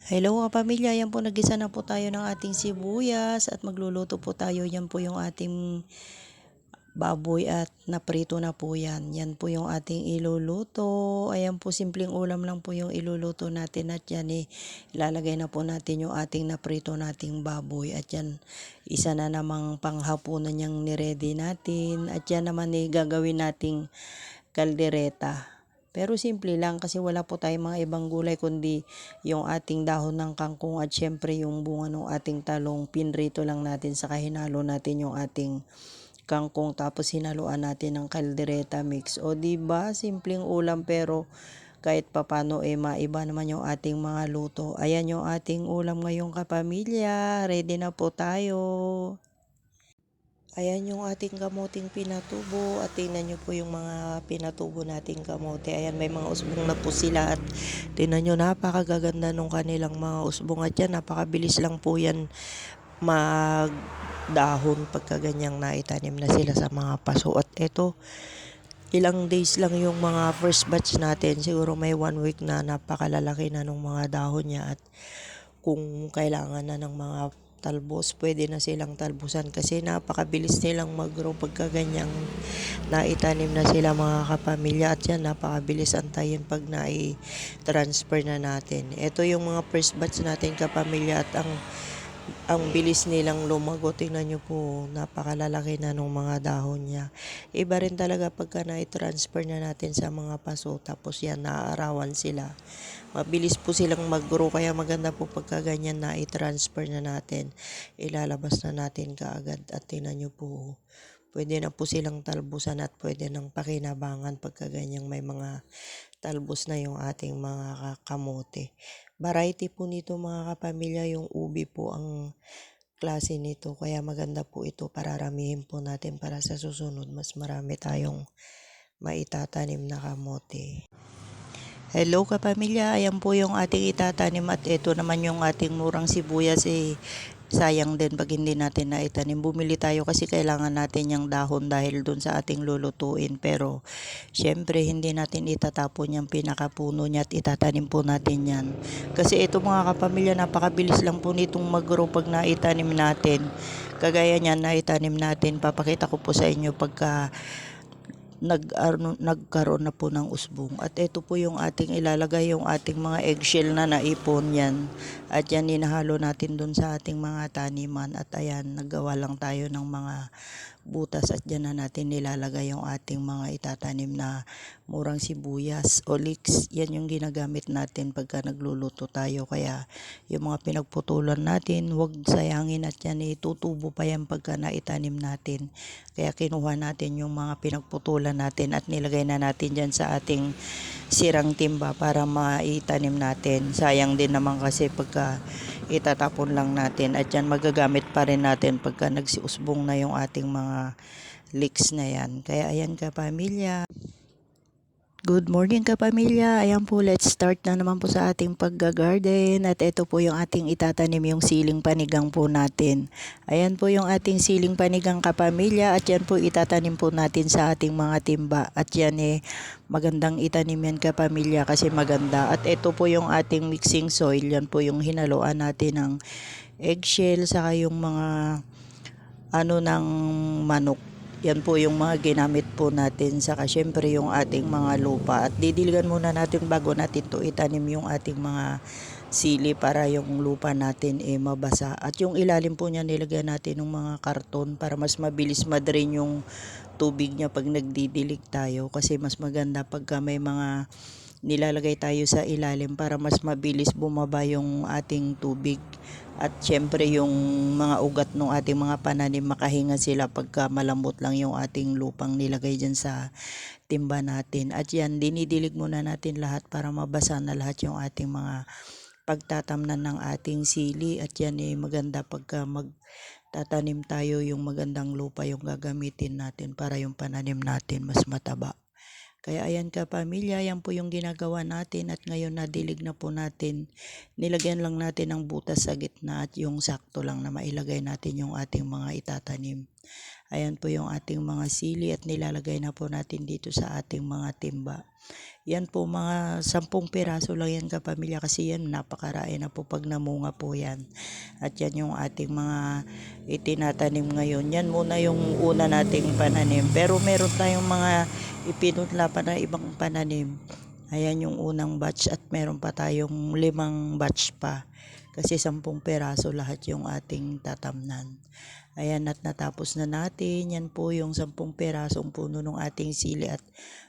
Hello mga pamilya, yan po nagisa na po tayo ng ating sibuyas at magluluto po tayo. Yan po yung ating baboy at naprito na po yan. Yan po yung ating iluluto. Ayan po, simpleng ulam lang po yung iluluto natin at yan ilalagay na po natin yung ating naprito nating baboy. At yan, isa na namang panghapunan niyang niredy natin. At yan naman gagawin nating kaldereta. Pero simple lang kasi wala po tayong mga ibang gulay kundi yung ating dahon ng kangkong at syempre yung bunga ng ating talong. Pinrito lang natin sa hinalo natin yung ating kangkong tapos hinaluan natin ng kaldereta mix. O di ba simpleng ulam pero kahit papano maiba naman yung ating mga luto. Ayan yung ating ulam ngayong kapamilya. Ready na po tayo. Ayan yung ating kamuting pinatubo at tingnan nyo po yung mga pinatubo nating kamote. Ayan, may mga usbong na po sila at tingnan nyo, napakagaganda nung kanilang mga usbong at yan, napakabilis lang po yan magdahon pagka ganyang naitanim na sila sa mga paso. At eto, ilang days lang yung mga first batch natin, siguro may 1 week na, napakalalaki na nung mga dahon niya at kung kailangan na ng mga talbos, pwede na silang talbusan kasi napakabilis nilang mag-grow pagka ganyang naitanim na sila mga kapamilya at yan napakabilis antayin pag nai-transfer na natin. Ito yung mga first batch natin kapamilya at ang bilis nilang lumago. Tingnan nyo po, napakalalaki na nung mga dahon niya. Iba rin talaga pagka na-transfer na natin sa mga paso tapos yan naaarawan sila. Mabilis po silang mag-grow kaya maganda po pagka ganyan na i-transfer na natin. Ilalabas na natin kaagad at tingnan nyo po. Pwede na po silang talbusan at pwede nang pakinabangan pagka ganyang may mga talbos na yung ating mga kamote. Variety po nito mga kapamilya, yung ubi po ang klase nito. Kaya maganda po ito, pararamihin po natin para sa susunod. Mas marami tayong maitatanim na kamote. Hello kapamilya, ayan po yung ating itatanim at ito naman yung ating murang sibuyas sayang din pag hindi natin naitanim. Bumili tayo kasi kailangan natin yung dahon dahil dun sa ating lulutuin pero syempre hindi natin itatapon yung pinakapuno niya at itatanim po natin yan. Kasi ito mga kapamilya, napakabilis lang po nitong mag-grow pag naitanim natin. Kagaya niyan, naitanim natin, papakita ko po sa inyo pagka nagkaroon na po ng usbong. At ito po yung ating ilalagay, yung ating mga eggshell na naipon yan. At yan inahalo natin dun sa ating mga taniman. At ayan, naggawa lang tayo ng mga butas at dyan na natin nilalagay yung ating mga itatanim na murang sibuyas o leeks. Yan yung ginagamit natin pagka nagluluto tayo. Kaya yung mga pinagputulan natin, huwag sayangin at yan tutubo pa yan pagka naitanim natin. Kaya kinuha natin yung mga pinagputulan natin at nilagay na natin dyan sa ating sirang timba para maitanim natin. Sayang din naman kasi pagka itatapon lang natin at yan magagamit pa rin natin pagka nagsiusbong na yung ating mga leeks na yan. Kaya ayan ka pamilya. Good morning kapamilya. Ayan po, let's start na naman po sa ating pagga-garden at ito po yung ating itatanim, yung siling panigang po natin. Ayan po yung ating siling panigang kapamilya at yan po itatanim po natin sa ating mga timba at yan magandang itanim yan kapamilya kasi maganda. At ito po yung ating mixing soil, yan po yung hinaluan natin ng eggshell saka yung mga ng manok. Yan po yung mga ginamit po natin. Saka syempre yung ating mga lupa. At didiligan muna natin bago natin to itanim yung ating mga sili para yung lupa natin mabasa. At yung ilalim po niya nilagyan natin ng mga karton para mas mabilis ma-drain yung tubig niya pag nagdidilig tayo. Kasi mas maganda pagka may mga nilalagay tayo sa ilalim para mas mabilis bumaba yung ating tubig. At syempre yung mga ugat ng ating mga pananim makahinga sila pagka malambot lang yung ating lupang nilagay dyan sa timba natin. At yan, dinidilig muna natin lahat para mabasa na lahat yung ating mga pagtatamnan ng ating sili. At yan maganda pagka magtatanim tayo, yung magandang lupa yung gagamitin natin para yung pananim natin mas mataba. Kaya ayan kapamilya, yan po yung ginagawa natin at ngayon nadilig na po natin. Nilagyan lang natin ng butas sa gitna at yung sakto lang na mailagay natin yung ating mga itatanim. Ayan po yung ating mga sili at nilalagay na po natin dito sa ating mga timba. Yan po mga 10 piraso lang yan kapamilya kasi yan napakarami na po pag namunga po yan. At yan yung ating mga itinatanim ngayon. Yan muna yung una nating pananim. Pero meron tayong mga ipinunla pa na ibang pananim. Ayan yung unang batch at meron pa tayong 5 batch pa. Kasi 10 piraso lahat yung ating tatamnan. Ayan at natapos na natin. Yan po yung 10 pirasong puno ng ating sili at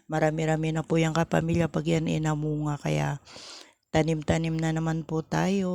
marami-rami na po yung kapamilya pag yan inamunga. Kaya tanim-tanim na naman po tayo.